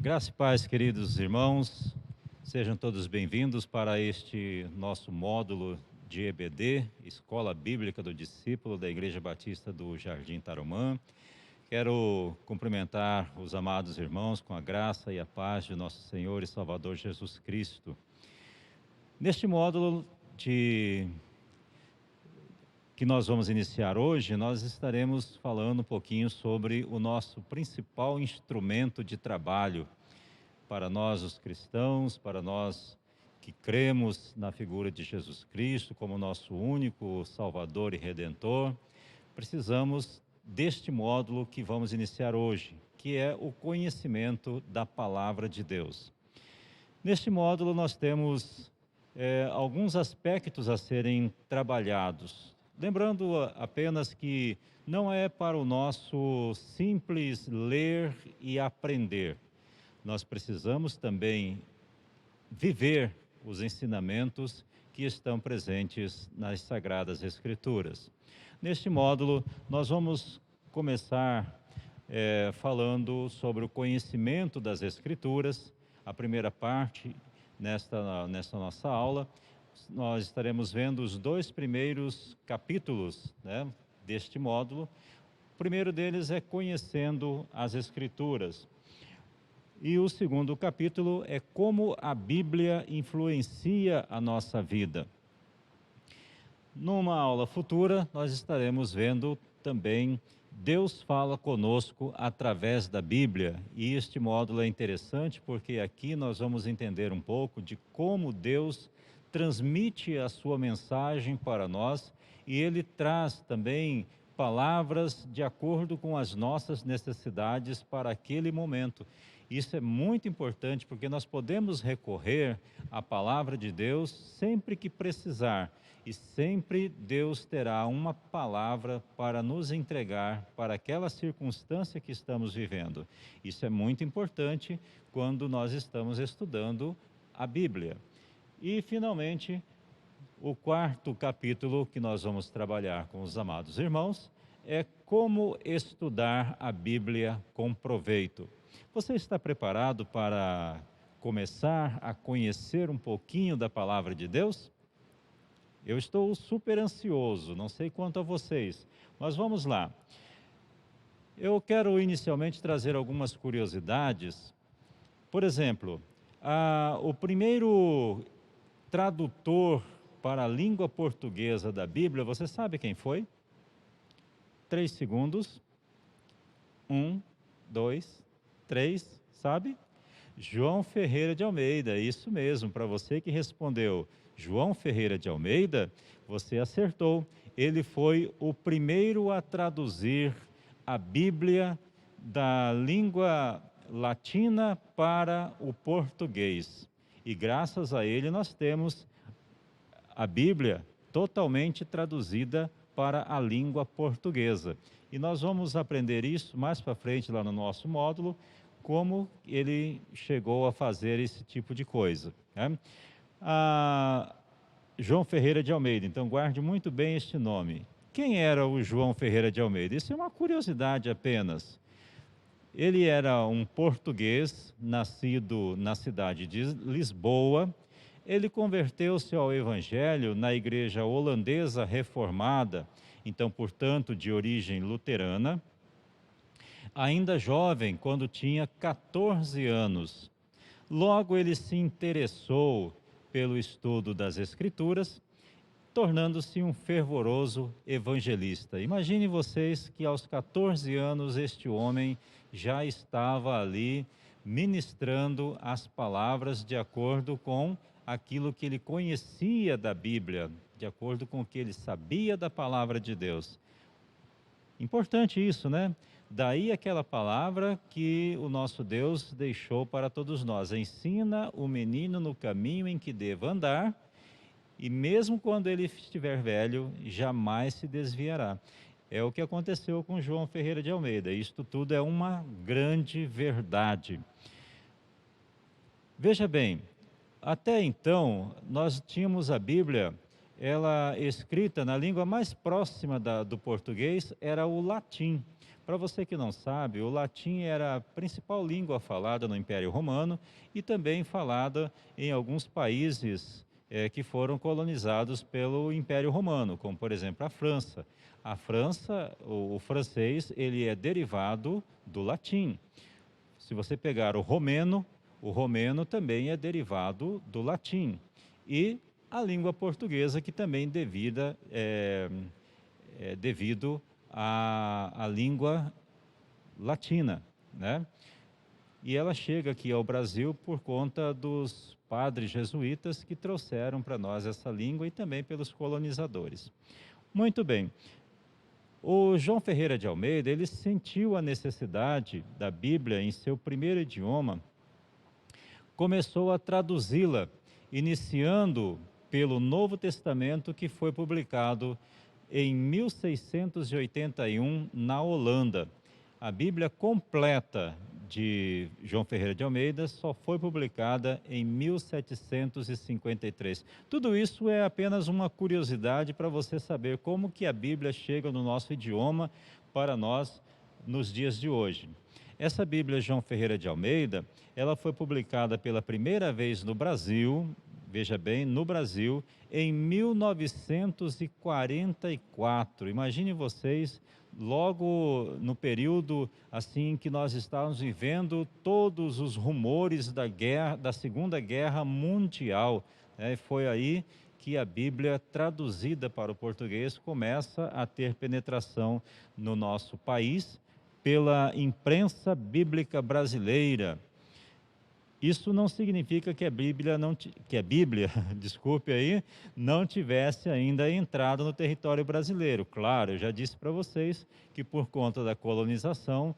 Graça e paz, queridos irmãos, sejam todos bem-vindos para este nosso módulo de EBD, Escola Bíblica do Discípulo da Igreja Batista do Jardim Tarumã. Quero cumprimentar os amados irmãos com a graça e a paz de nosso Senhor e Salvador Jesus Cristo. Neste módulo que nós vamos iniciar hoje, nós estaremos falando um pouquinho sobre o nosso principal instrumento de trabalho para nós, os cristãos, para nós que cremos na figura de Jesus Cristo como nosso único Salvador e Redentor. Precisamos deste módulo que vamos iniciar hoje, que é o conhecimento da Palavra de Deus. Neste módulo nós temos alguns aspectos a serem trabalhados. Lembrando apenas que não é para o nosso simples ler e aprender. Nós precisamos também viver os ensinamentos que estão presentes nas Sagradas Escrituras. Neste módulo, nós vamos começar falando sobre o conhecimento das Escrituras. A primeira parte, nesta nossa aula, nós estaremos vendo os dois primeiros capítulos, deste módulo. O primeiro deles é Conhecendo as Escrituras. E o segundo capítulo é Como a Bíblia influencia a nossa vida. Numa aula futura, nós estaremos vendo também Deus fala conosco através da Bíblia. E este módulo é interessante porque aqui nós vamos entender um pouco de como Deus transmite a sua mensagem para nós e Ele traz também palavras de acordo com as nossas necessidades para aquele momento. Isso é muito importante porque nós podemos recorrer à palavra de Deus sempre que precisar e sempre Deus terá uma palavra para nos entregar para aquela circunstância que estamos vivendo. Isso é muito importante quando nós estamos estudando a Bíblia. E, finalmente, o quarto capítulo que nós vamos trabalhar com os amados irmãos é Como estudar a Bíblia com proveito. Você está preparado para começar a conhecer um pouquinho da Palavra de Deus? Eu estou super ansioso, não sei quanto a vocês, mas vamos lá. Eu quero inicialmente trazer algumas curiosidades. Por exemplo, o primeiro tradutor para a língua portuguesa da Bíblia, você sabe quem foi? 3 segundos. 1, 2, 3, sabe? João Ferreira de Almeida, isso mesmo, para você que respondeu João Ferreira de Almeida, você acertou. Ele foi o primeiro a traduzir a Bíblia da língua latina para o português. E graças a ele nós temos a Bíblia totalmente traduzida para a língua portuguesa. E nós vamos aprender isso mais para frente lá no nosso módulo, como ele chegou a fazer esse tipo de coisa. João Ferreira de Almeida, então guarde muito bem este nome. Quem era o João Ferreira de Almeida? Isso é uma curiosidade apenas. Ele era um português, nascido na cidade de Lisboa. Ele converteu-se ao Evangelho na igreja holandesa reformada, então, portanto, de origem luterana. Ainda jovem, quando tinha 14 anos. Logo ele se interessou pelo estudo das Escrituras, tornando-se um fervoroso evangelista. Imagine vocês que aos 14 anos este homem já estava ali ministrando as palavras de acordo com aquilo que ele conhecia da Bíblia, de acordo com o que ele sabia da palavra de Deus. Importante isso, né? Daí aquela palavra que o nosso Deus deixou para todos nós. Ensina o menino no caminho em que deva andar, e mesmo quando ele estiver velho, jamais se desviará. É o que aconteceu com João Ferreira de Almeida. Isto tudo é uma grande verdade. Veja bem, até então nós tínhamos a Bíblia ela escrita na língua mais próxima do português era o latim. Para você que não sabe, o latim era a principal língua falada no Império Romano e também falada em alguns países que foram colonizados pelo Império Romano, como por exemplo a França. A França, o francês, ele é derivado do latim. Se você pegar o romeno também é derivado do latim. E a língua portuguesa, que também devido à língua latina, né? E ela chega aqui ao Brasil por conta dos padres jesuítas que trouxeram para nós essa língua e também pelos colonizadores. Muito bem. O João Ferreira de Almeida, ele sentiu a necessidade da Bíblia em seu primeiro idioma, começou a traduzi-la, iniciando pelo Novo Testamento, que foi publicado em 1681 na Holanda. A Bíblia completa de João Ferreira de Almeida só foi publicada em 1753. Tudo isso é apenas uma curiosidade para você saber como que a Bíblia chega no nosso idioma para nós nos dias de hoje. Essa Bíblia João Ferreira de Almeida, ela foi publicada pela primeira vez no Brasil, veja bem, no Brasil, em 1944. Imagine vocês, logo no período assim que nós estávamos vivendo todos os rumores da guerra, da Segunda Guerra Mundial, né? Foi aí que a Bíblia traduzida para o português começa a ter penetração no nosso país pela imprensa bíblica brasileira. Isso não significa que a Bíblia, desculpe aí, não tivesse ainda entrado no território brasileiro. Claro, eu já disse para vocês que por conta da colonização,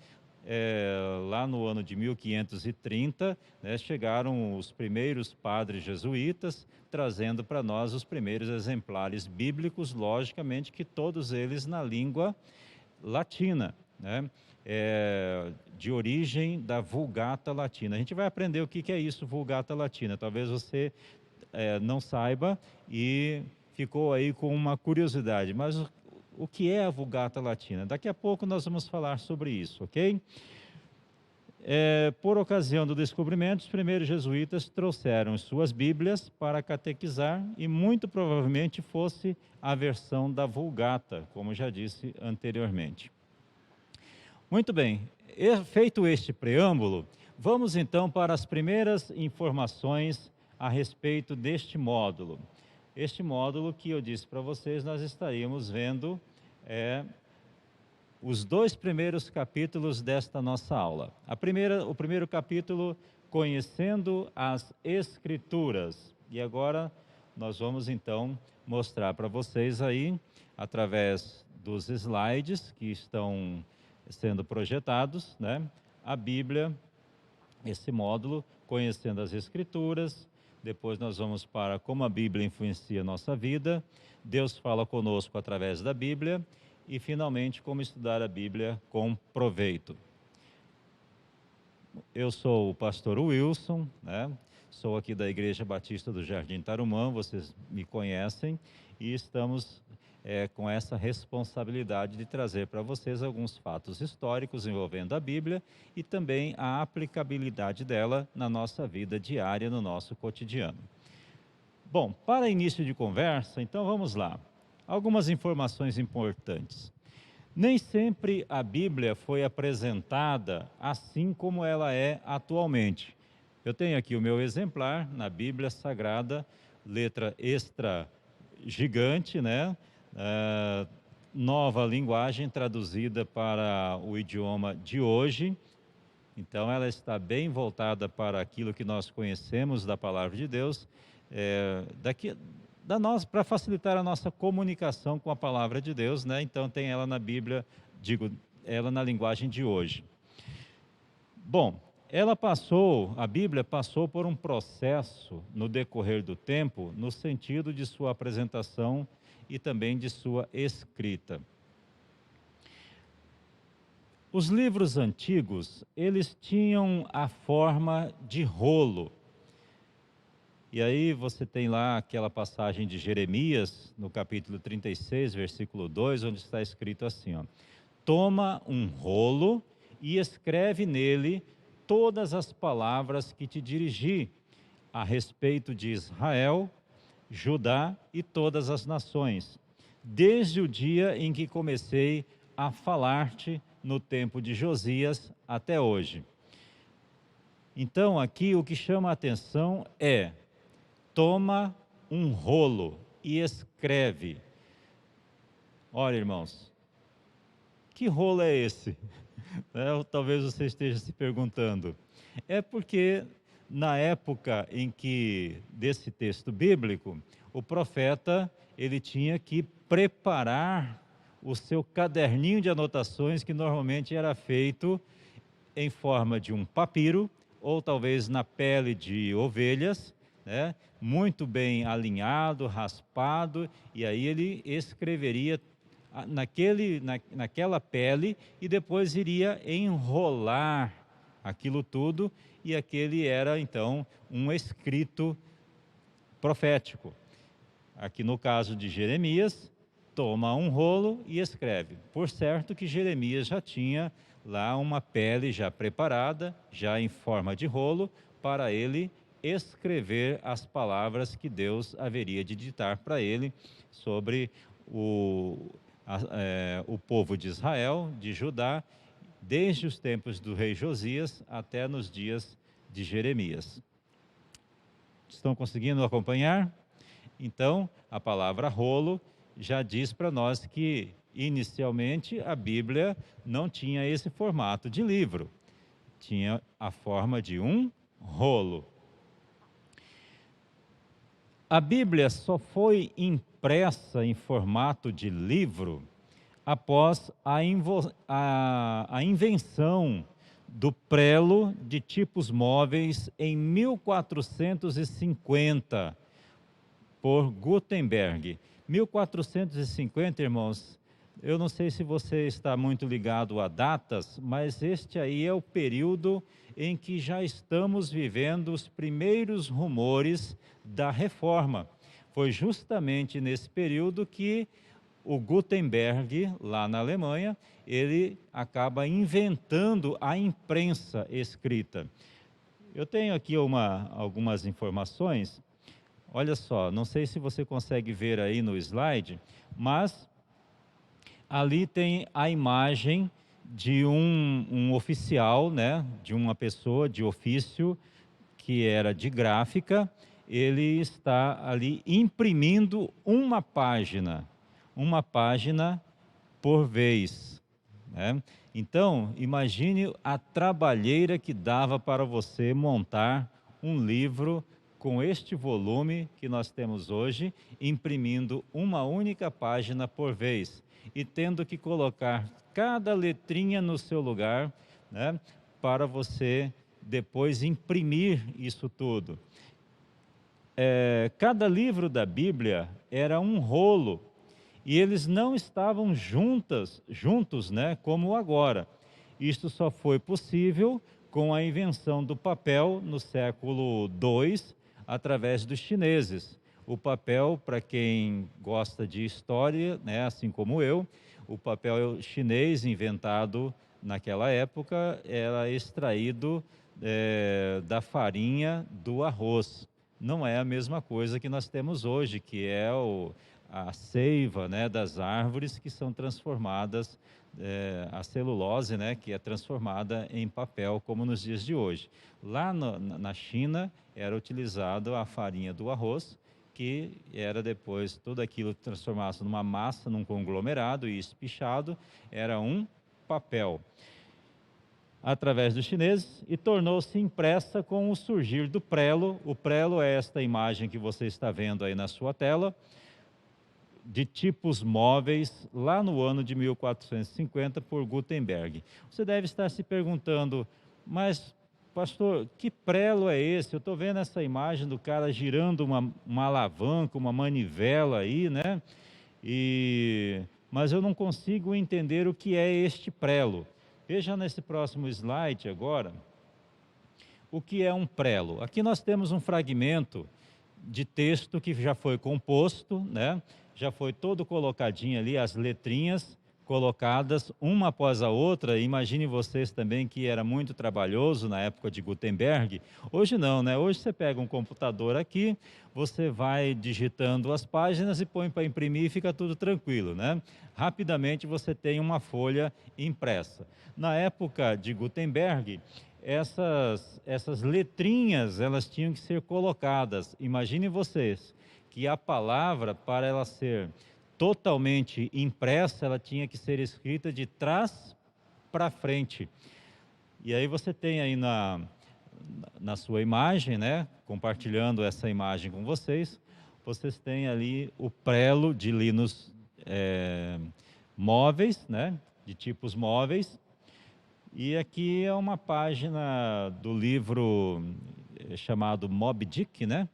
lá no ano de 1530, né, chegaram os primeiros padres jesuítas, trazendo para nós os primeiros exemplares bíblicos, logicamente que todos eles na língua latina, né? De origem da Vulgata Latina. A gente vai aprender o que é isso, Vulgata Latina. Talvez você não saiba e ficou aí com uma curiosidade. Mas o que é a Vulgata Latina? Daqui a pouco nós vamos falar sobre isso, ok? Por ocasião do descobrimento, os primeiros jesuítas trouxeram suas Bíblias para catequizar e muito provavelmente fosse a versão da Vulgata, como já disse anteriormente. Muito bem, feito este preâmbulo, vamos então para as primeiras informações a respeito deste módulo. Este módulo que eu disse para vocês, nós estaríamos vendo os dois primeiros capítulos desta nossa aula. O primeiro capítulo, Conhecendo as Escrituras. E agora nós vamos então mostrar para vocês aí, através dos slides que estão sendo projetados, né? A Bíblia, esse módulo, Conhecendo as Escrituras. Depois nós vamos para como a Bíblia influencia a nossa vida, Deus fala conosco através da Bíblia e, finalmente, como estudar a Bíblia com proveito. Eu sou o pastor Wilson, né? Sou aqui da Igreja Batista do Jardim Tarumã, vocês me conhecem, e estamos com essa responsabilidade de trazer para vocês alguns fatos históricos envolvendo a Bíblia e também a aplicabilidade dela na nossa vida diária, no nosso cotidiano. Bom, para início de conversa, então vamos lá. Algumas informações importantes. Nem sempre a Bíblia foi apresentada assim como ela é atualmente. Eu tenho aqui o meu exemplar na Bíblia Sagrada, letra extra gigante, né? Nova linguagem traduzida para o idioma de hoje. Então ela está bem voltada para aquilo que nós conhecemos da Palavra de Deus, para facilitar a nossa comunicação com a Palavra de Deus, né? Então tem ela na Bíblia, ela na linguagem de hoje. Bom, a Bíblia passou por um processo no decorrer do tempo, no sentido de sua apresentação e também de sua escrita. Os livros antigos, eles tinham a forma de rolo. E aí você tem lá aquela passagem de Jeremias, no capítulo 36, versículo 2, onde está escrito assim, ó: toma um rolo e escreve nele todas as palavras que te dirigi a respeito de Israel, Judá e todas as nações, desde o dia em que comecei a falar-te no tempo de Josias até hoje. Então, aqui o que chama a atenção é: toma um rolo e escreve. Olha, irmãos, que rolo é esse? Talvez você esteja se perguntando. É porque na época em que desse texto bíblico, o profeta ele tinha que preparar o seu caderninho de anotações, que normalmente era feito em forma de um papiro ou talvez na pele de ovelhas, né? Muito bem alinhado, raspado, e aí ele escreveria naquela pele e depois iria enrolar aquilo tudo, e aquele era então um escrito profético. Aqui no caso de Jeremias, toma um rolo e escreve. Por certo que Jeremias já tinha lá uma pele já preparada, já em forma de rolo, para ele escrever as palavras que Deus haveria de ditar para ele sobre o povo de Israel, de Judá, desde os tempos do rei Josias até nos dias de Jeremias. Estão conseguindo acompanhar? Então, a palavra rolo já diz para nós que, inicialmente, a Bíblia não tinha esse formato de livro. Tinha a forma de um rolo. A Bíblia só foi impressa em formato de livro após a invenção do prelo de tipos móveis em 1450, por Gutenberg. 1450, irmãos, eu não sei se você está muito ligado a datas, mas este aí é o período em que já estamos vivendo os primeiros rumores da reforma. Foi justamente nesse período que o Gutenberg, lá na Alemanha, ele acaba inventando a imprensa escrita. Eu tenho aqui algumas informações. Olha só, não sei se você consegue ver aí no slide, mas ali tem a imagem de um oficial, né, de uma pessoa de ofício que era de gráfica. Ele está ali imprimindo uma página por vez, né? Então, imagine a trabalheira que dava para você montar um livro com este volume que nós temos hoje, imprimindo uma única página por vez e tendo que colocar cada letrinha no seu lugar, né, para você depois imprimir isso tudo. Cada livro da Bíblia era um rolo, e eles não estavam juntos, né, como agora. Isto só foi possível com a invenção do papel no século II, através dos chineses. O papel, para quem gosta de história, né, assim como eu, o papel chinês inventado naquela época era extraído da farinha do arroz. Não é a mesma coisa que nós temos hoje, que é a seiva, né, das árvores que são transformadas, a celulose, né, que é transformada em papel, como nos dias de hoje. Lá na China era utilizado a farinha do arroz, que era depois tudo aquilo transformado numa massa, num conglomerado e espichado, era um papel, através dos chineses, e tornou-se impressa com o surgir do prelo. O prelo é esta imagem que você está vendo aí na sua tela, de tipos móveis, lá no ano de 1450, por Gutenberg. Você deve estar se perguntando, mas, pastor, que prelo é esse? Eu estou vendo essa imagem do cara girando uma alavanca, uma manivela aí, né? Mas eu não consigo entender o que é este prelo. Veja nesse próximo slide agora, o que é um prelo. Aqui nós temos um fragmento de texto que já foi composto, né? Já foi todo colocadinho ali, as letrinhas colocadas uma após a outra. Imagine vocês também que era muito trabalhoso na época de Gutenberg. Hoje não, né? Hoje você pega um computador aqui, você vai digitando as páginas e põe para imprimir e fica tudo tranquilo, né? Rapidamente você tem uma folha impressa. Na época de Gutenberg, essas letrinhas, elas tinham que ser colocadas. Imaginem vocês que a palavra, para ela ser totalmente impressa, ela tinha que ser escrita de trás para frente. E aí você tem aí na sua imagem, né, compartilhando essa imagem com vocês, vocês têm ali o prelo de Linux móveis, né, de tipos móveis. E aqui é uma página do livro chamado Moby Dick, né?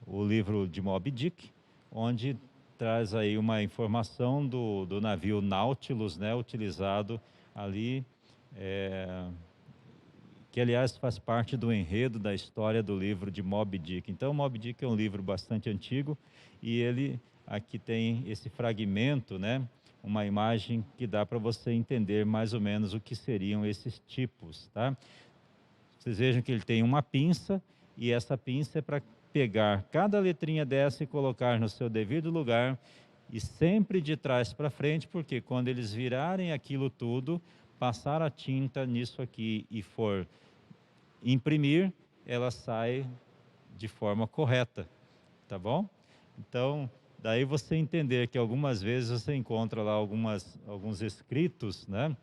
O livro de Moby Dick, onde traz aí uma informação do navio Nautilus, né? Utilizado ali, que aliás faz parte do enredo da história do livro de Moby Dick. Então, Moby Dick é um livro bastante antigo e ele aqui tem esse fragmento, né? Uma imagem que dá para você entender mais ou menos o que seriam esses tipos, tá? Vocês vejam que ele tem uma pinça e essa pinça é para pegar cada letrinha dessa e colocar no seu devido lugar e sempre de trás para frente, porque quando eles virarem aquilo tudo, passar a tinta nisso aqui e for imprimir, ela sai de forma correta, tá bom? Então, daí você entender que algumas vezes você encontra lá alguns escritos, né?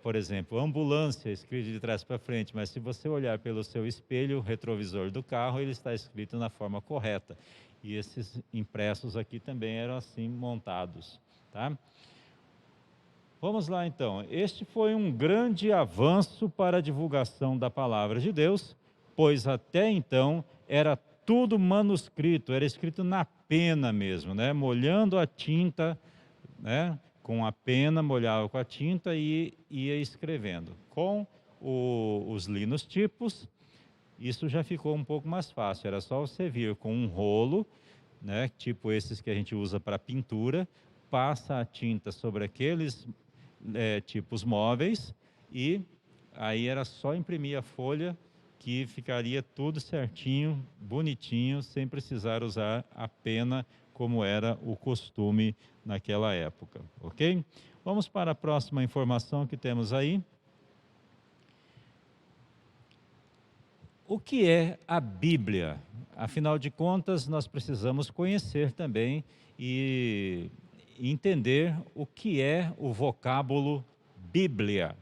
Por exemplo, ambulância, escrito de trás para frente, mas se você olhar pelo seu espelho retrovisor do carro, ele está escrito na forma correta. E esses impressos aqui também eram assim montados, tá? Vamos lá então. Este foi um grande avanço para a divulgação da palavra de Deus, pois até então era tudo manuscrito, era escrito na pena mesmo, né? Molhando a tinta, né? Com a pena, molhava com a tinta e ia escrevendo. Com os linotipos, isso já ficou um pouco mais fácil. Era só você vir com um rolo, né? Tipo esses que a gente usa para pintura, passa a tinta sobre aqueles tipos móveis e aí era só imprimir a folha que ficaria tudo certinho, bonitinho, sem precisar usar a pena como era o costume naquela época, ok? Vamos para a próxima informação que temos aí. O que é a Bíblia? Afinal de contas, nós precisamos conhecer também e entender o que é o vocábulo Bíblia.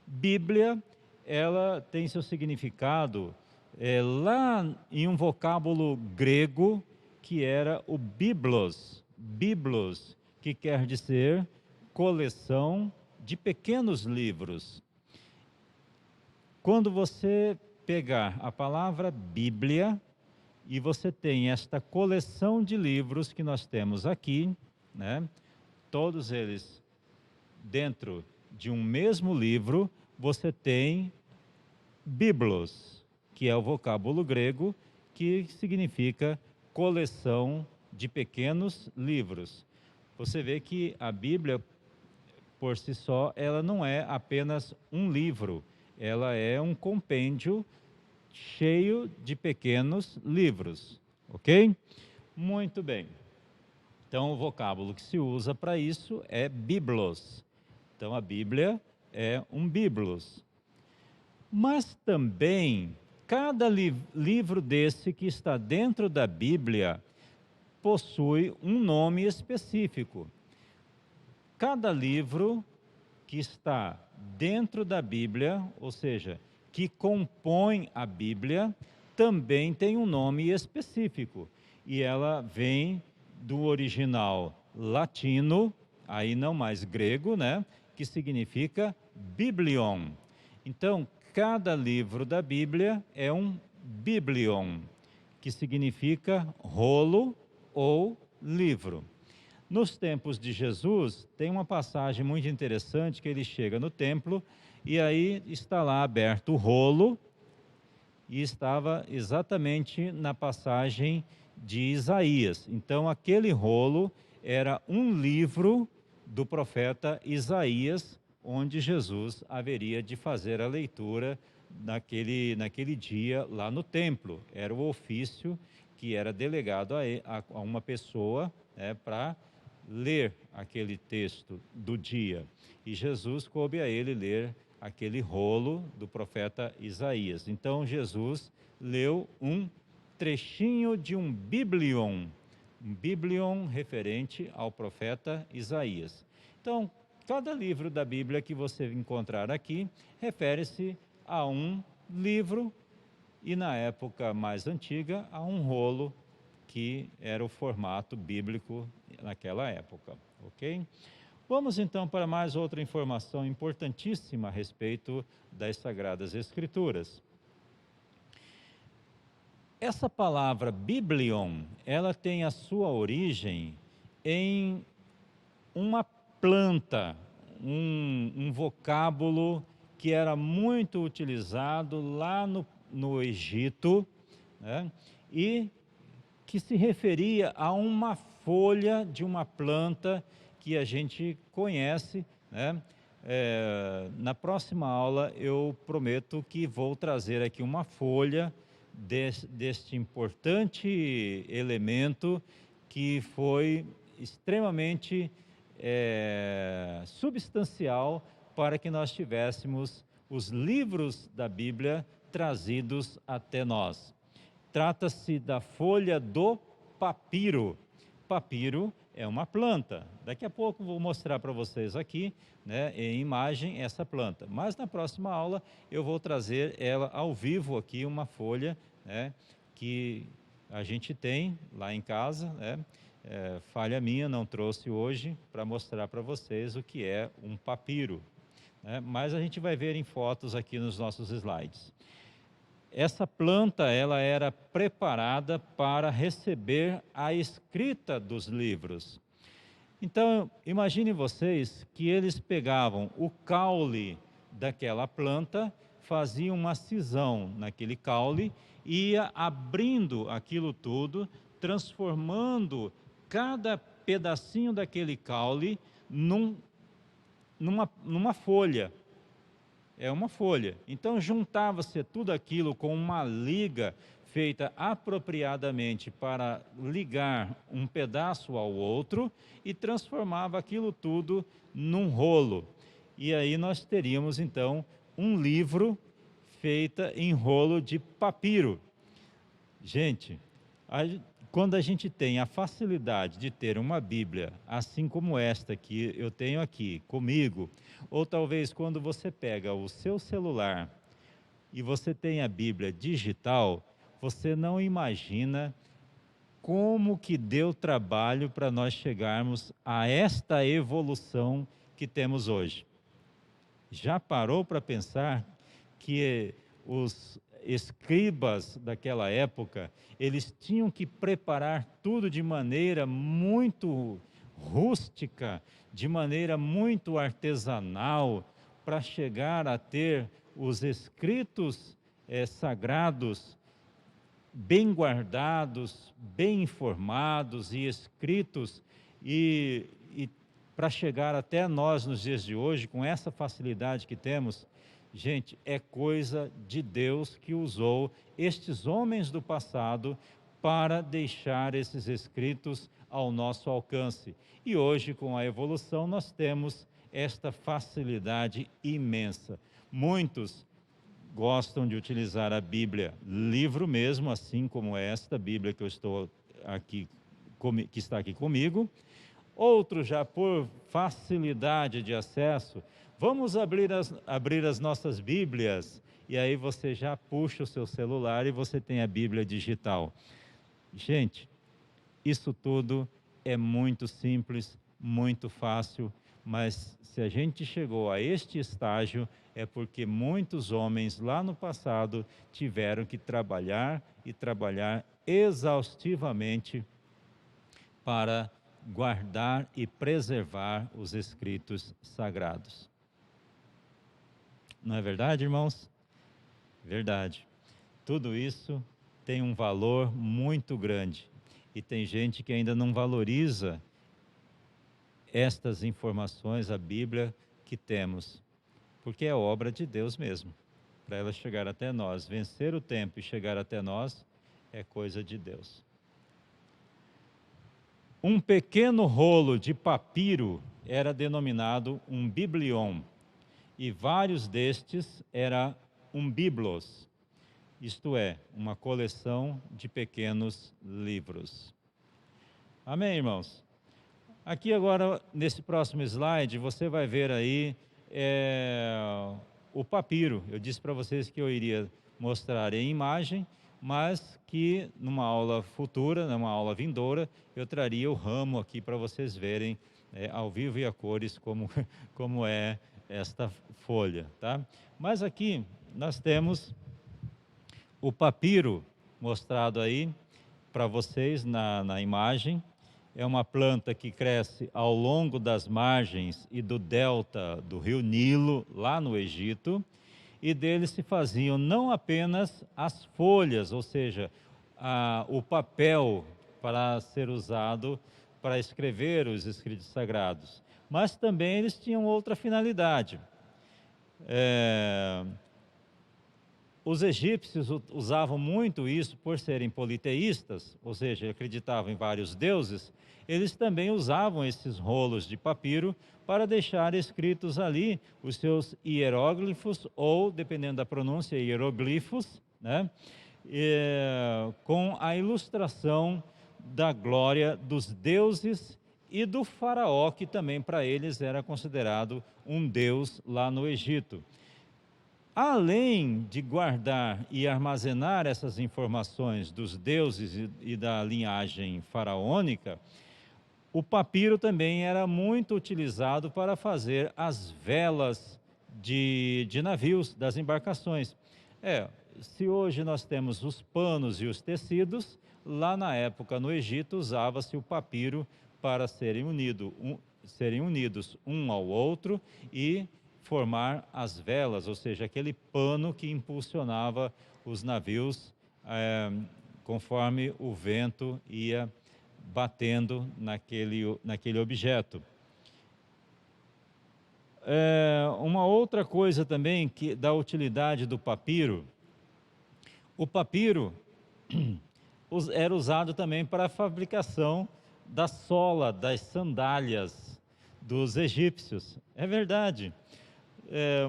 Bíblia, ela tem seu significado lá em um vocábulo grego que era o biblos. Biblos, que quer dizer coleção de pequenos livros. Quando você pegar a palavra Bíblia e você tem esta coleção de livros que nós temos aqui, né? Todos eles dentro de um mesmo livro, você tem biblos, que é o vocábulo grego, que significa coleção de pequenos livros. Você vê que a Bíblia, por si só, ela não é apenas um livro, ela é um compêndio cheio de pequenos livros, ok? Muito bem. Então, o vocábulo que se usa para isso é biblos. Então, a Bíblia é um biblos. Mas também, cada livro desse que está dentro da Bíblia possui um nome específico. Cada livro que está dentro da Bíblia, ou seja, que compõe a Bíblia, também tem um nome específico. E ela vem do original latino, aí não mais grego, né? Que significa biblion. Então, cada livro da Bíblia é um biblion, que significa rolo ou livro. Nos tempos de Jesus, tem uma passagem muito interessante que ele chega no templo e aí está lá aberto o rolo e estava exatamente na passagem de Isaías. Então, aquele rolo era um livro do profeta Isaías, onde Jesus haveria de fazer a leitura naquele dia lá no templo. Era o ofício que era delegado a uma pessoa, para ler aquele texto do dia. E Jesus coube a ele ler aquele rolo do profeta Isaías. Então Jesus leu um trechinho de um biblion referente ao profeta Isaías. Então, cada livro da Bíblia que você encontrar aqui refere-se a um livro e, na época mais antiga, a um rolo, que era o formato bíblico naquela época, ok? Vamos então para mais outra informação importantíssima a respeito das Sagradas Escrituras. Essa palavra biblion, ela tem a sua origem em uma planta, um vocábulo que era muito utilizado lá no Egito, né? E que se referia a uma folha de uma planta que a gente conhece, né? Na próxima aula eu prometo que vou trazer aqui uma folha deste importante elemento que foi extremamente substancial para que nós tivéssemos os livros da Bíblia trazidos até nós. Trata-se da folha do papiro. Papiro é uma planta. Daqui a pouco vou mostrar para vocês aqui, né, em imagem, essa planta. Mas na próxima aula eu vou trazer ela ao vivo aqui, uma folha, né, que a gente tem lá em casa, né? Falha minha, não trouxe hoje para mostrar para vocês o que é um papiro, né? Mas a gente vai ver em fotos aqui nos nossos slides. Essa planta, ela era preparada para receber a escrita dos livros. Então, imagine vocês que eles pegavam o caule daquela planta, faziam uma cisão naquele caule, ia abrindo aquilo tudo, transformando cada pedacinho daquele caule numa folha. É uma folha. Então juntava-se tudo aquilo com uma liga feita apropriadamente para ligar um pedaço ao outro e transformava aquilo tudo num rolo. E aí nós teríamos então um livro feito em rolo de papiro. Gente, quando a gente tem a facilidade de ter uma Bíblia, assim como esta que eu tenho aqui comigo, ou talvez quando você pega o seu celular e você tem a Bíblia digital, você não imagina como que deu trabalho para nós chegarmos a esta evolução que temos hoje. Já parou para pensar que os escribas daquela época, eles tinham que preparar tudo de maneira muito rústica, de maneira muito artesanal, para chegar a ter os escritos sagrados bem guardados, bem informados e escritos, e para chegar até nós nos dias de hoje, com essa facilidade que temos. Gente, é coisa de Deus que usou estes homens do passado para deixar esses escritos ao nosso alcance. E hoje, com a evolução, nós temos esta facilidade imensa. Muitos gostam de utilizar a Bíblia, livro mesmo, assim como esta Bíblia que eu estou aqui, que está aqui comigo. Outros já por facilidade de acesso, vamos abrir as nossas Bíblias, e aí você já puxa o seu celular e você tem a Bíblia digital. Gente, isso tudo é muito simples, muito fácil, mas se a gente chegou a este estágio, é porque muitos homens lá no passado tiveram que trabalhar e trabalhar exaustivamente para guardar e preservar os escritos sagrados. Não é verdade, irmãos? Verdade. tudo isso tem um valor muito grande. E tem gente que ainda não valoriza estas informações, a Bíblia que temos, porque é obra de Deus mesmo. Para ela chegar até nós, vencer o tempo e chegar até nós, é coisa de Deus. Um pequeno rolo de papiro era denominado um biblion, e vários destes era um biblos, isto é, uma coleção de pequenos livros. Amém, irmãos? Aqui agora, nesse próximo slide, você vai ver aí o papiro. Eu disse para vocês que eu iria mostrar em imagem, mas que numa aula futura, numa aula vindoura, eu traria o ramo aqui para vocês verem ao vivo e a cores como é esta folha, tá? Mas aqui nós temos o papiro mostrado aí para vocês na imagem. É uma planta que cresce ao longo das margens e do delta do rio Nilo, lá no Egito, e dele se faziam não apenas as folhas, ou seja, o papel para ser usado para escrever os escritos sagrados, mas também eles tinham outra finalidade. Os egípcios usavam muito isso por serem politeístas, ou seja, acreditavam em vários deuses. Eles também usavam esses rolos de papiro para deixar escritos ali os seus hieróglifos, ou, dependendo da pronúncia, hieroglifos, né? Com a ilustração da glória dos deuses e do faraó, que também para eles era considerado um deus lá no Egito. Além de guardar e armazenar essas informações dos deuses e da linhagem faraônica, o papiro também era muito utilizado para fazer as velas de navios, das embarcações. Se hoje nós temos os panos e os tecidos, lá na época no Egito usava-se o papiro para serem unidos um ao outro e formar as velas, ou seja, aquele pano que impulsionava os navios conforme o vento ia batendo naquele objeto. Uma outra coisa também da utilidade do papiro, o papiro era usado também para a fabricação da sola das sandálias dos egípcios. É verdade.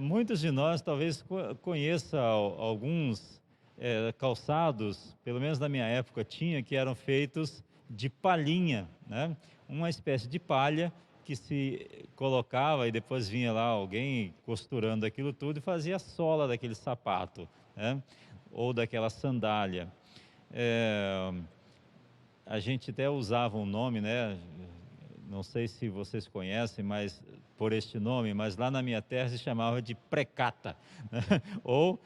Muitos de nós talvez conheçam alguns calçados, pelo menos na minha época tinha, que eram feitos de palhinha, né? Uma espécie de palha que se colocava e depois vinha lá alguém costurando aquilo tudo e fazia a sola daquele sapato, né? Ou daquela sandália. A gente até usava um nome, né? Não sei se vocês conhecem, mas por este nome, mas lá na minha terra se chamava de precata, né? Ou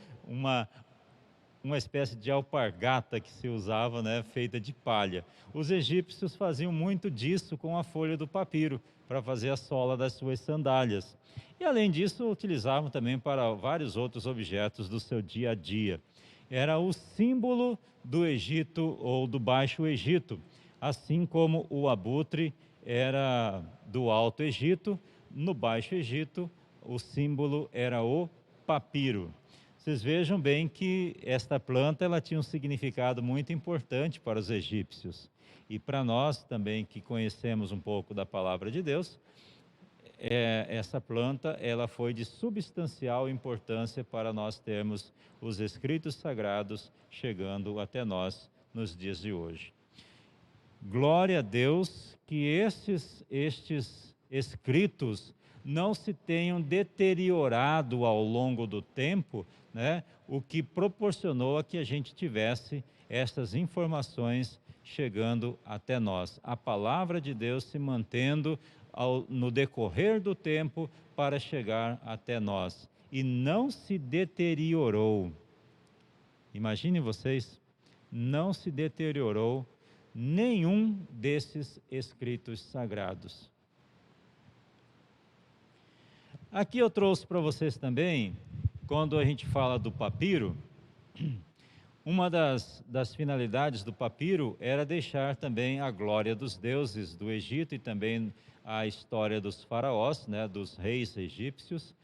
uma espécie de alpargata que se usava, né, feita de palha. Os egípcios faziam muito disso com a folha do papiro, para fazer a sola das suas sandálias. E além disso, utilizavam também para vários outros objetos do seu dia a dia. Era o símbolo do Egito ou do Baixo Egito, assim como o abutre era do Alto Egito. No Baixo Egito, o símbolo era o papiro. Vocês vejam bem que esta planta ela tinha um significado muito importante para os egípcios. E para nós também, que conhecemos um pouco da palavra de Deus, essa planta ela foi de substancial importância para nós termos os escritos sagrados chegando até nós nos dias de hoje. Glória a Deus que estes escritos não se tenham deteriorado ao longo do tempo, né? O que proporcionou a que a gente tivesse estas informações chegando até nós. A palavra de Deus se mantendo no decorrer do tempo para chegar até nós. E não se deteriorou. Imaginem vocês, não se deteriorou nenhum desses escritos sagrados. Aqui eu trouxe para vocês também, quando a gente fala do papiro, Uma das finalidades do papiro era deixar também a glória dos deuses do Egito e também a história dos faraós, né, dos reis egípcios,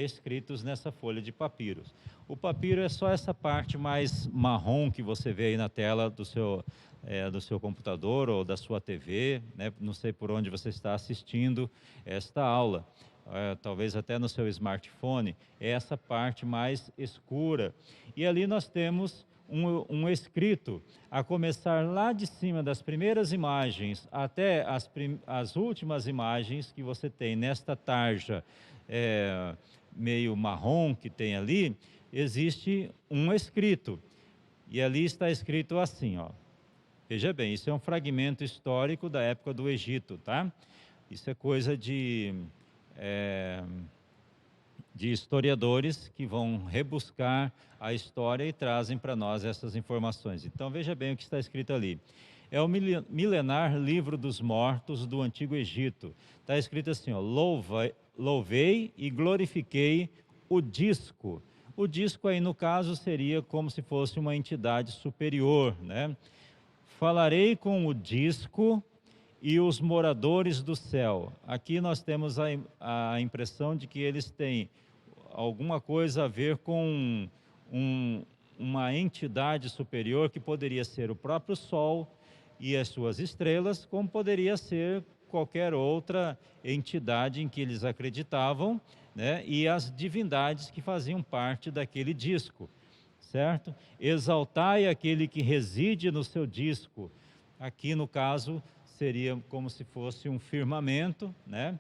escritos nessa folha de papiro. O papiro é só essa parte mais marrom que você vê aí na tela do seu computador ou da sua TV, né? Não sei por onde você está assistindo esta aula, talvez até no seu smartphone, é essa parte mais escura. E ali nós temos um escrito, a começar lá de cima das primeiras imagens até as últimas imagens que você tem nesta tarja meio marrom que tem ali, existe um escrito. E ali está escrito assim, ó. Veja bem, isso é um fragmento histórico da época do Egito, tá? Isso é coisa de historiadores que vão rebuscar a história e trazem para nós essas informações. Então veja bem o que está escrito ali. É o milenar livro dos mortos do Antigo Egito. Está escrito assim, ó, louvei e glorifiquei o disco. O disco aí no caso seria como se fosse uma entidade superior, né? Falarei com o disco e os moradores do céu. Aqui nós temos a impressão de que eles têm alguma coisa a ver com uma entidade superior que poderia ser o próprio Sol e as suas estrelas, como poderia ser qualquer outra entidade em que eles acreditavam, né? E as divindades que faziam parte daquele disco, certo? Exaltai aquele que reside no seu disco. Aqui no caso seria como se fosse um firmamento, né?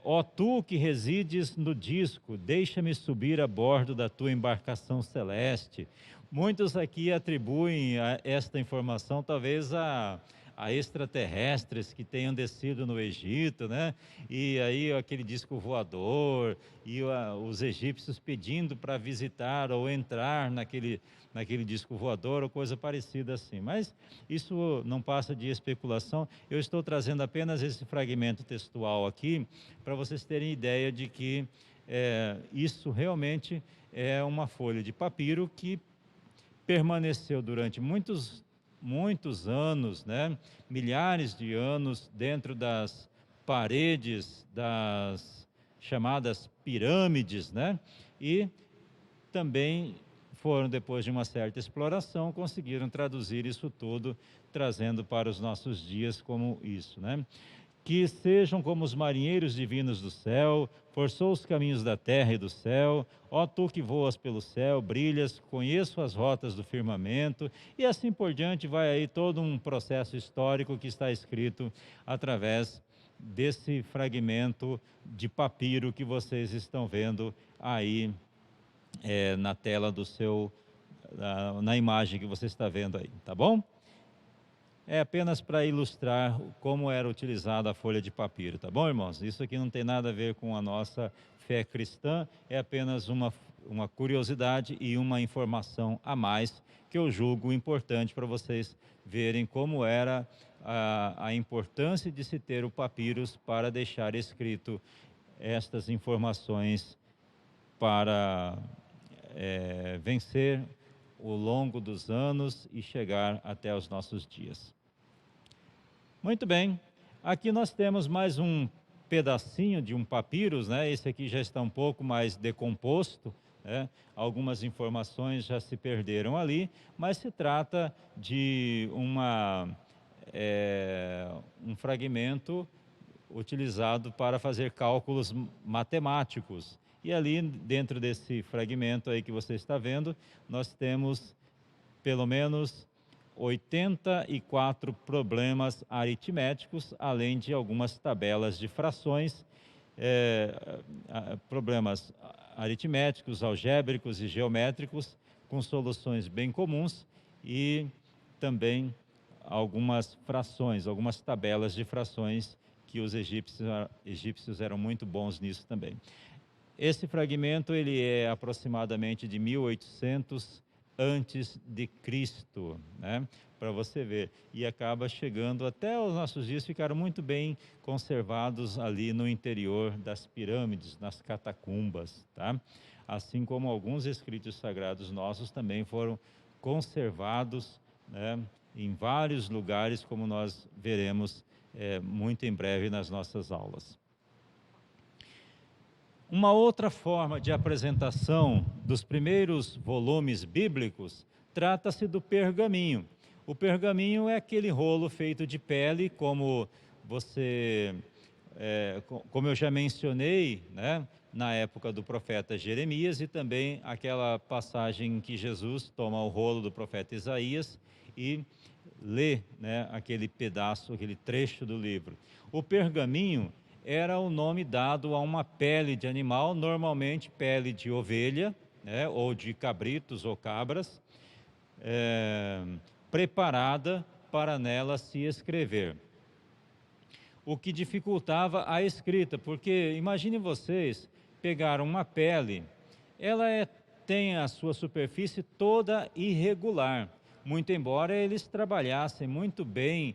Ó tu que resides no disco, deixa-me subir a bordo da tua embarcação celeste. Muitos aqui atribuem esta informação talvez a extraterrestres que tenham descido no Egito, né? E aí aquele disco voador e os egípcios pedindo para visitar ou entrar naquele disco voador ou coisa parecida assim. Mas isso não passa de especulação. Eu estou trazendo apenas esse fragmento textual aqui para vocês terem ideia de que isso realmente é uma folha de papiro que permaneceu durante muitos anos, né? Milhares de anos dentro das paredes das chamadas pirâmides, né? E também foram, depois de uma certa exploração, conseguiram traduzir isso tudo, trazendo para os nossos dias como isso, né? Que sejam como os marinheiros divinos do céu, forçou os caminhos da terra e do céu, ó tu que voas pelo céu, brilhas, conheço as rotas do firmamento, e assim por diante vai aí todo um processo histórico que está escrito através desse fragmento de papiro que vocês estão vendo aí na tela do na imagem que você está vendo aí, tá bom? É apenas para ilustrar como era utilizada a folha de papiro, tá bom, irmãos? Isso aqui não tem nada a ver com a nossa fé cristã, é apenas uma curiosidade e uma informação a mais que eu julgo importante para vocês verem como era a importância de se ter o papiros para deixar escrito estas informações para vencer ao longo dos anos e chegar até os nossos dias. Muito bem, aqui nós temos mais um pedacinho de um papyrus, né? Esse aqui já está um pouco mais decomposto, né? Algumas informações já se perderam ali, mas se trata de um fragmento utilizado para fazer cálculos matemáticos. E ali, dentro desse fragmento aí que você está vendo, nós temos pelo menos 84 problemas aritméticos, além de algumas tabelas de frações, problemas aritméticos, algébricos e geométricos, com soluções bem comuns e também algumas frações, algumas tabelas de frações que os egípcios eram muito bons nisso também. Esse fragmento ele é aproximadamente de 1800 antes de Cristo, né? Para você ver. E acaba chegando até os nossos dias, ficaram muito bem conservados ali no interior das pirâmides, nas catacumbas, tá? Assim como alguns escritos sagrados nossos também foram conservados, né, em vários lugares, como nós veremos muito em breve nas nossas aulas. Uma outra forma de apresentação dos primeiros volumes bíblicos trata-se do pergaminho. O pergaminho é aquele rolo feito de pele, como como eu já mencionei, né, na época do profeta Jeremias, e também aquela passagem em que Jesus toma o rolo do profeta Isaías e lê, né, aquele pedaço, aquele trecho do livro. O pergaminho era o nome dado a uma pele de animal, normalmente pele de ovelha, né, ou de cabritos ou cabras, preparada para nela se escrever. O que dificultava a escrita, porque imaginem vocês pegar uma pele, ela tem a sua superfície toda irregular, muito embora eles trabalhassem muito bem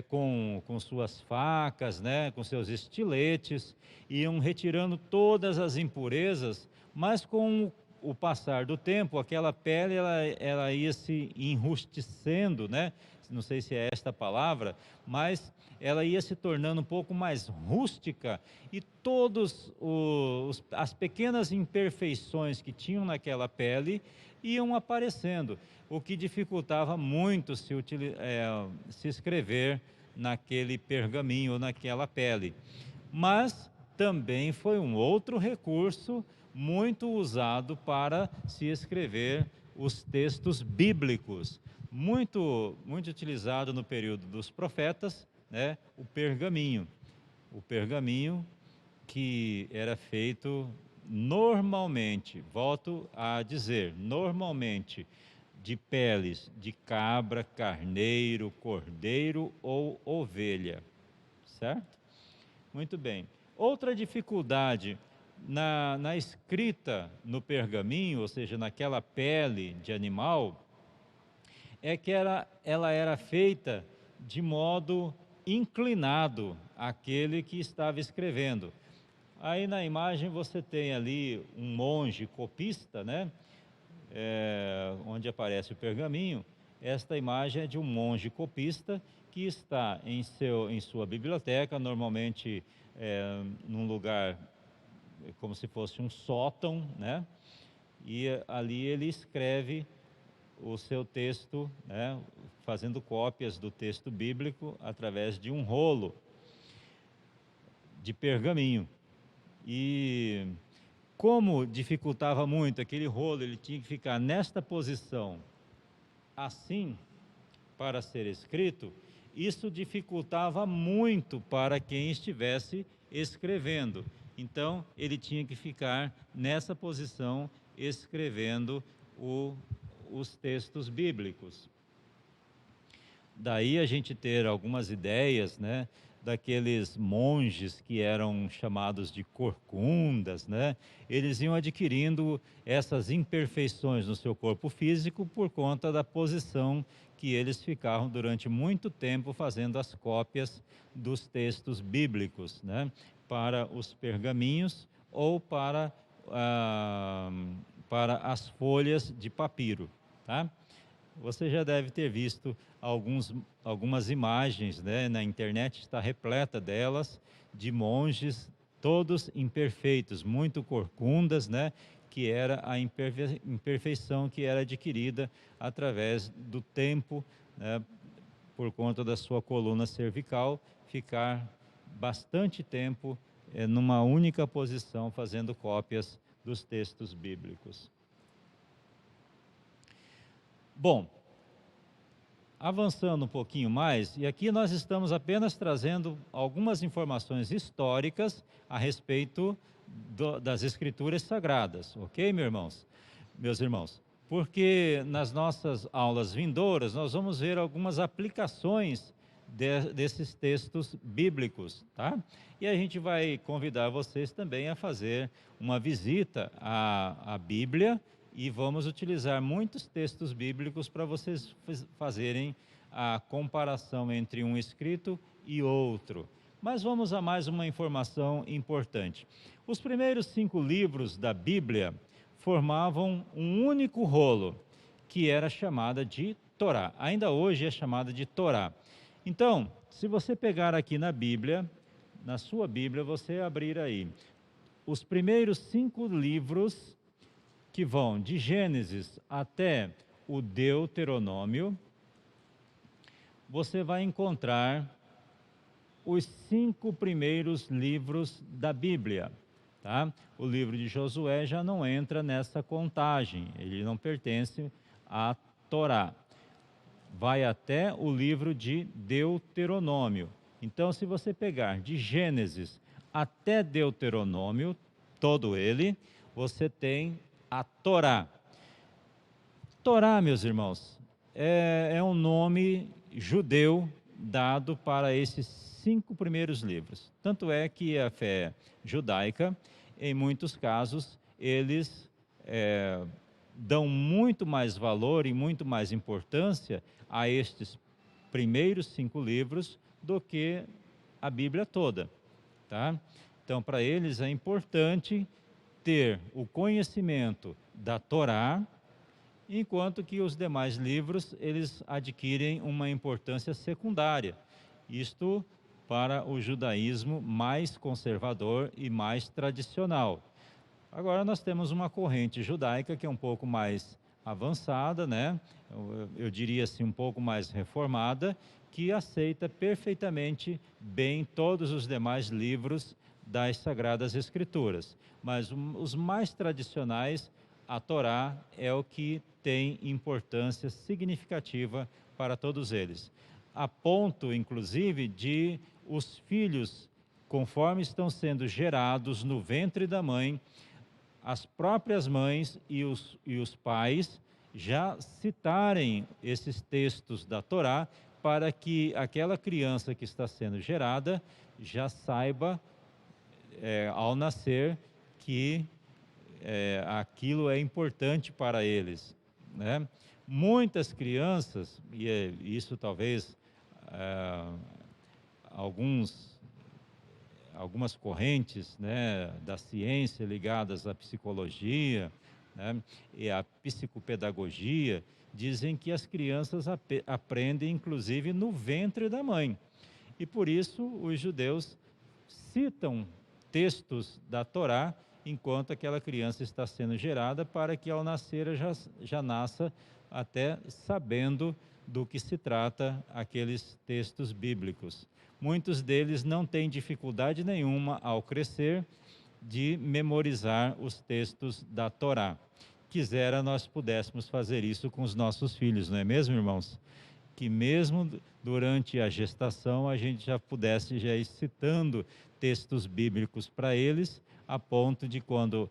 com suas facas, né, com seus estiletes, iam retirando todas as impurezas, mas com o passar do tempo, aquela pele ela ia se enrustecendo, né? Não sei se é esta palavra, mas ela ia se tornando um pouco mais rústica e todas as pequenas imperfeições que tinham naquela pele iam aparecendo, o que dificultava muito se escrever naquele pergaminho, naquela pele. Mas também foi um outro recurso muito usado para se escrever os textos bíblicos, muito utilizado no período dos profetas, né, o pergaminho. O pergaminho que era feito normalmente, volto a dizer, normalmente de peles de cabra, carneiro, cordeiro ou ovelha, certo? Muito bem. Outra dificuldade na escrita no pergaminho, ou seja, naquela pele de animal, é que ela era feita de modo inclinado àquele que estava escrevendo. Aí na imagem você tem ali um monge copista, né? Onde aparece o pergaminho. Esta imagem é de um monge copista que está em sua biblioteca, normalmente num lugar como se fosse um sótão, né? E ali ele escreve o seu texto, né, fazendo cópias do texto bíblico através de um rolo de pergaminho. E como dificultava muito aquele rolo, ele tinha que ficar nesta posição, assim, para ser escrito, isso dificultava muito para quem estivesse escrevendo. Então, ele tinha que ficar nessa posição, escrevendo os textos bíblicos. Daí a gente ter algumas ideias, né, daqueles monges que eram chamados de corcundas, né? Eles iam adquirindo essas imperfeições no seu corpo físico por conta da posição que eles ficavam durante muito tempo fazendo as cópias dos textos bíblicos, né, para os pergaminhos ou para as folhas de papiro, tá? Você já deve ter visto algumas imagens, né, na internet, está repleta delas, de monges todos imperfeitos, muito corcundas, né, que era a imperfeição que era adquirida através do tempo, né, por conta da sua coluna cervical, ficar bastante tempo numa única posição, fazendo cópias dos textos bíblicos. Bom, avançando um pouquinho mais, e aqui nós estamos apenas trazendo algumas informações históricas a respeito das Escrituras Sagradas, ok, meus irmãos? Porque nas nossas aulas vindouras nós vamos ver algumas aplicações desses textos bíblicos, tá? E a gente vai convidar vocês também a fazer uma visita à Bíblia e vamos utilizar muitos textos bíblicos para vocês fazerem a comparação entre um escrito e outro. Mas vamos a mais uma informação importante. Os primeiros 5 livros da Bíblia formavam um único rolo, que era chamada de Torá. Ainda hoje é chamada de Torá. Então, se você pegar aqui na Bíblia, na sua Bíblia, você abrir aí, os primeiros 5 livros que vão de Gênesis até o Deuteronômio, você vai encontrar os 5 primeiros livros da Bíblia. Tá? O livro de Josué já não entra nessa contagem, ele não pertence à Torá. Vai até o livro de Deuteronômio. Então, se você pegar de Gênesis até Deuteronômio, todo ele, você tem a Torá. Torá, meus irmãos, é um nome judeu dado para esses 5 primeiros livros. Tanto é que a fé judaica, em muitos casos, eles dão muito mais valor e muito mais importância a estes primeiros 5 livros do que a Bíblia toda, tá? Então, para eles é importante ter o conhecimento da Torá, enquanto que os demais livros, eles adquirem uma importância secundária. Isto para o judaísmo mais conservador e mais tradicional. Agora nós temos uma corrente judaica que é um pouco mais avançada, né? Eu diria assim, um pouco mais reformada, que aceita perfeitamente bem todos os demais livros das Sagradas Escrituras. Mas os mais tradicionais, a Torá é o que tem importância significativa para todos eles. A ponto, inclusive, de os filhos, conforme estão sendo gerados no ventre da mãe, as próprias mães e os pais já citarem esses textos da Torá para que aquela criança que está sendo gerada já saiba, ao nascer, que aquilo é importante para eles, né? Muitas crianças, e isso talvez algumas correntes, né, da ciência ligadas à psicologia, né, e à psicopedagogia, dizem que as crianças aprendem inclusive no ventre da mãe. E por isso os judeus citam textos da Torá enquanto aquela criança está sendo gerada, para que ao nascer já nasça até sabendo do que se trata aqueles textos bíblicos. Muitos deles não têm dificuldade nenhuma ao crescer de memorizar os textos da Torá. Quisera nós pudéssemos fazer isso com os nossos filhos, não é mesmo, irmãos? Que mesmo durante a gestação a gente já pudesse já ir citando textos bíblicos para eles, a ponto de quando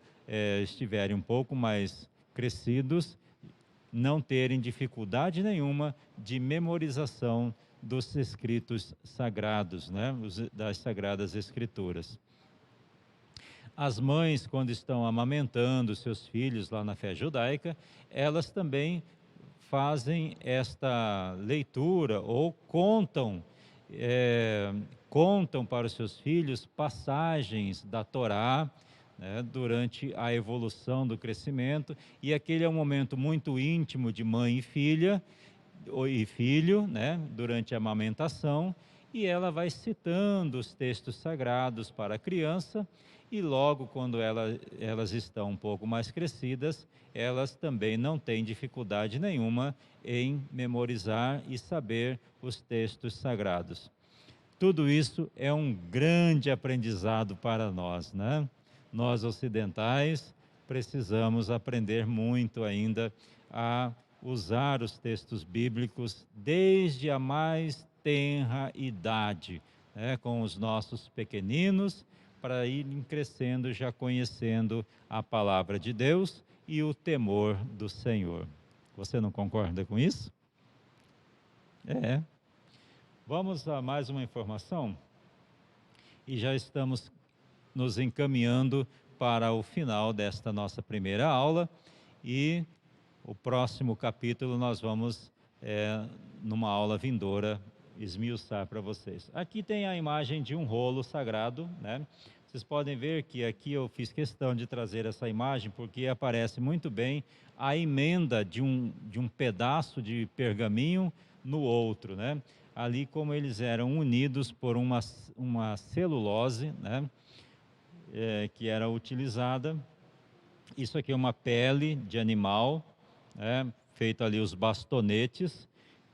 estiverem um pouco mais crescidos, não terem dificuldade nenhuma de memorização dos escritos sagrados, né? Das Sagradas Escrituras. As mães, quando estão amamentando seus filhos lá na fé judaica, elas também fazem esta leitura ou contam para os seus filhos passagens da Torá, né, durante a evolução do crescimento, e aquele é um momento muito íntimo de mãe e filha, e filho, né, durante a amamentação, e ela vai citando os textos sagrados para a criança, e logo quando elas estão um pouco mais crescidas, elas também não têm dificuldade nenhuma em memorizar e saber os textos sagrados. Tudo isso é um grande aprendizado para nós, né? Nós ocidentais precisamos aprender muito ainda a usar os textos bíblicos desde a mais tenra idade, né, com os nossos pequeninos, para irem crescendo já conhecendo a palavra de Deus e o temor do Senhor. Você não concorda com isso? Vamos a mais uma informação? E já estamos nos encaminhando para o final desta nossa primeira aula. e o próximo capítulo nós vamos, numa aula vindoura, esmiuçar para vocês. Aqui tem a imagem de um rolo sagrado, né? Vocês podem ver que aqui eu fiz questão de trazer essa imagem porque aparece muito bem a emenda de um pedaço de pergaminho no outro, né? Ali como eles eram unidos por uma celulose, né? Que era utilizada. Isso aqui é uma pele de animal, né? Feito ali os bastonetes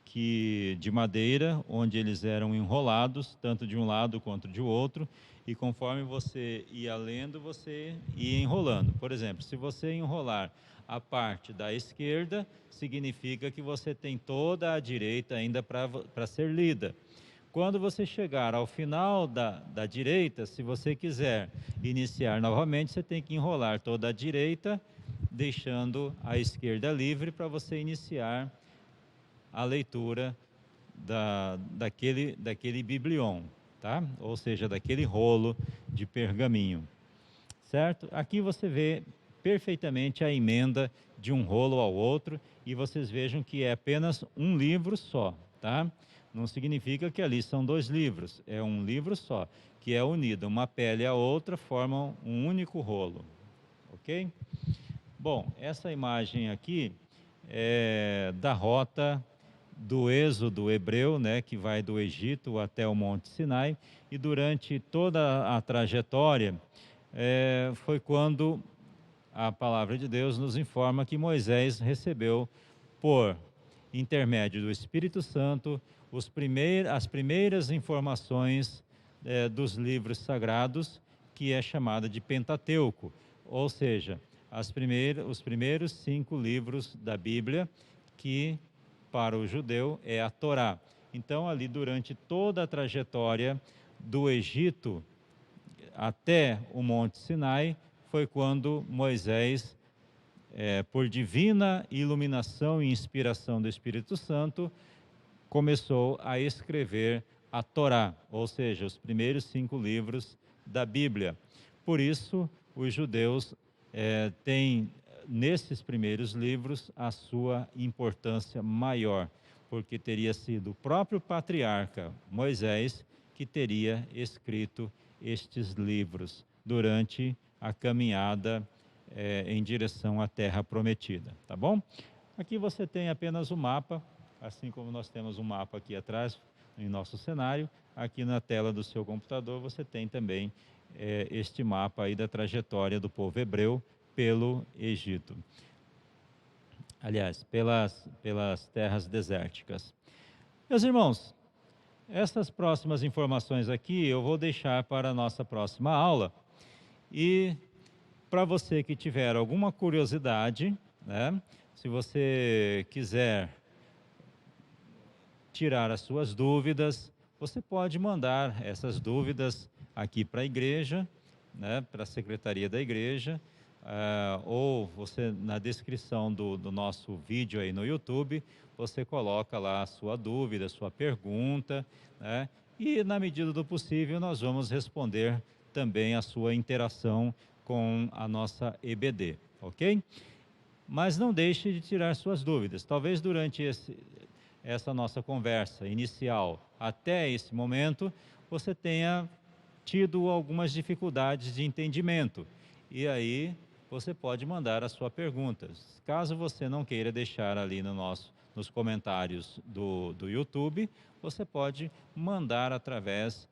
de madeira, onde eles eram enrolados, tanto de um lado quanto de outro, e conforme você ia lendo, você ia enrolando. Por exemplo, se você enrolar a parte da esquerda, significa que você tem toda a direita ainda para ser lida. Quando você chegar ao final da direita, se você quiser iniciar novamente, você tem que enrolar toda a direita, deixando a esquerda livre para você iniciar a leitura daquele biblion, tá? Ou seja, daquele rolo de pergaminho, certo? Aqui você vê perfeitamente a emenda de um rolo ao outro e vocês vejam que é apenas um livro só, tá? Não significa que ali são dois livros, é um livro só, que é unido, uma pele à outra formam um único rolo, ok? Bom, essa imagem aqui é da rota do êxodo hebreu, né, que vai do Egito até o Monte Sinai, e durante toda a trajetória foi quando a palavra de Deus nos informa que Moisés recebeu, por intermédio do Espírito Santo, as primeiras informações dos livros sagrados, que é chamada de Pentateuco, ou seja, os primeiros 5 livros da Bíblia, que para o judeu é a Torá. Então, ali durante toda a trajetória do Egito até o Monte Sinai, foi quando Moisés, por divina iluminação e inspiração do Espírito Santo, começou a escrever a Torá, ou seja, os primeiros 5 livros da Bíblia. Por isso, os judeus têm nesses primeiros livros a sua importância maior, porque teria sido o próprio patriarca Moisés que teria escrito estes livros durante a caminhada em direção à Terra Prometida, tá bom? Aqui você tem apenas o mapa, assim como nós temos um mapa aqui atrás em nosso cenário, aqui na tela do seu computador você tem também este mapa aí da trajetória do povo hebreu pelo Egito. Aliás, pelas terras desérticas. Meus irmãos, essas próximas informações aqui eu vou deixar para a nossa próxima aula. E para você que tiver alguma curiosidade, né, se você quiser tirar as suas dúvidas, você pode mandar essas dúvidas aqui para a igreja, né, para a secretaria da igreja, ou você, na descrição do nosso vídeo aí no YouTube, você coloca lá a sua dúvida, a sua pergunta, né, e na medida do possível nós vamos responder também a sua interação com a nossa EBD, ok? Mas não deixe de tirar suas dúvidas. Talvez durante essa nossa conversa inicial até esse momento, você tenha tido algumas dificuldades de entendimento. E aí você pode mandar a sua pergunta. Caso você não queira deixar ali nos comentários do YouTube, você pode mandar através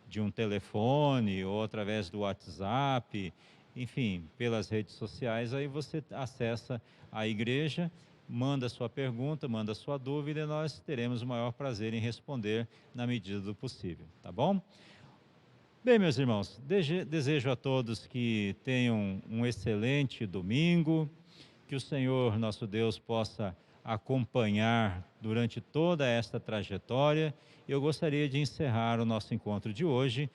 de um telefone ou através do WhatsApp, enfim, pelas redes sociais. Aí você acessa a igreja, manda sua pergunta, manda sua dúvida e nós teremos o maior prazer em responder na medida do possível, tá bom? Bem, meus irmãos, desejo a todos que tenham um excelente domingo, que o Senhor nosso Deus possa acompanhar durante toda esta trajetória. Eu gostaria de encerrar o nosso encontro de hoje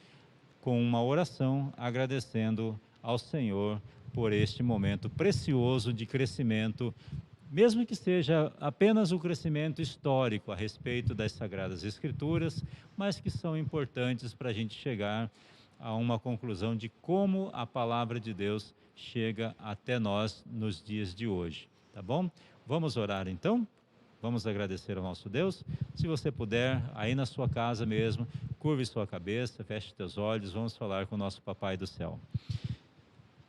com uma oração, agradecendo ao Senhor por este momento precioso de crescimento, mesmo que seja apenas o crescimento histórico a respeito das Sagradas Escrituras, mas que são importantes para a gente chegar a uma conclusão de como a palavra de Deus chega até nós nos dias de hoje, tá bom? Vamos orar então? Vamos agradecer ao nosso Deus? Se você puder, aí na sua casa mesmo, curve sua cabeça, feche seus olhos, vamos falar com o nosso Papai do Céu.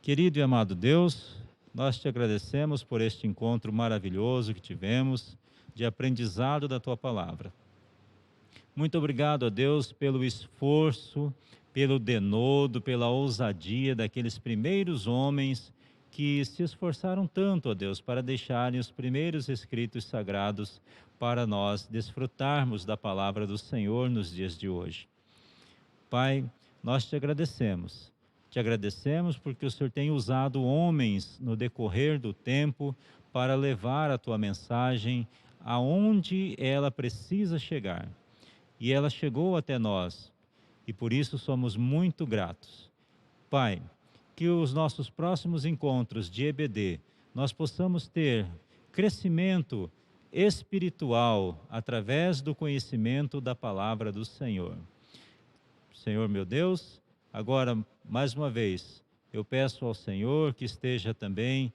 Querido e amado Deus, nós te agradecemos por este encontro maravilhoso que tivemos de aprendizado da tua palavra. Muito obrigado a Deus pelo esforço, pelo denodo, pela ousadia daqueles primeiros homens que se esforçaram tanto, ó Deus, para deixarem os primeiros escritos sagrados para nós desfrutarmos da palavra do Senhor nos dias de hoje. Pai, nós te agradecemos. Te agradecemos porque o Senhor tem usado homens no decorrer do tempo para levar a tua mensagem aonde ela precisa chegar. E ela chegou até nós, e por isso somos muito gratos. Pai, que os nossos próximos encontros de EBD, nós possamos ter crescimento espiritual através do conhecimento da palavra do Senhor. Senhor meu Deus, agora, mais uma vez, eu peço ao Senhor que esteja também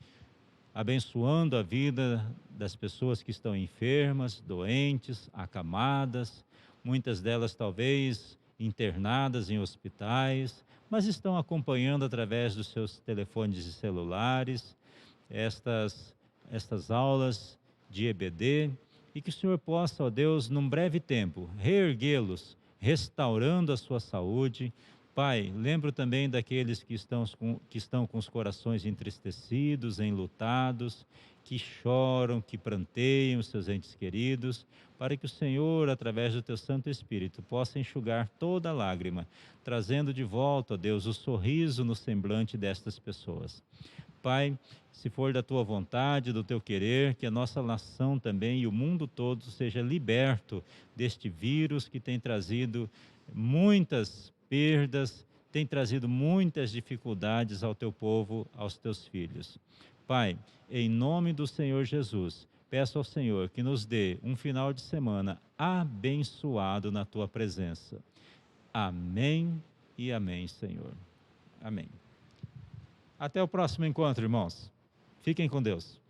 abençoando a vida das pessoas que estão enfermas, doentes, acamadas, muitas delas talvez internadas em hospitais, mas estão acompanhando através dos seus telefones e celulares estas aulas de EBD, e que o Senhor possa, ó Deus, num breve tempo, reerguê-los, restaurando a sua saúde. Pai, lembro também daqueles que estão com os corações entristecidos, enlutados, que choram, que pranteiam os seus entes queridos, para que o Senhor, através do teu Santo Espírito, possa enxugar toda lágrima, trazendo de volta, ó Deus, o sorriso no semblante destas pessoas. Pai, se for da tua vontade, do teu querer, que a nossa nação também e o mundo todo seja liberto deste vírus que tem trazido muitas perdas, tem trazido muitas dificuldades ao teu povo, aos teus filhos. Pai, em nome do Senhor Jesus, peço ao Senhor que nos dê um final de semana abençoado na tua presença. Amém e amém, Senhor. Amém. Até o próximo encontro, irmãos. Fiquem com Deus.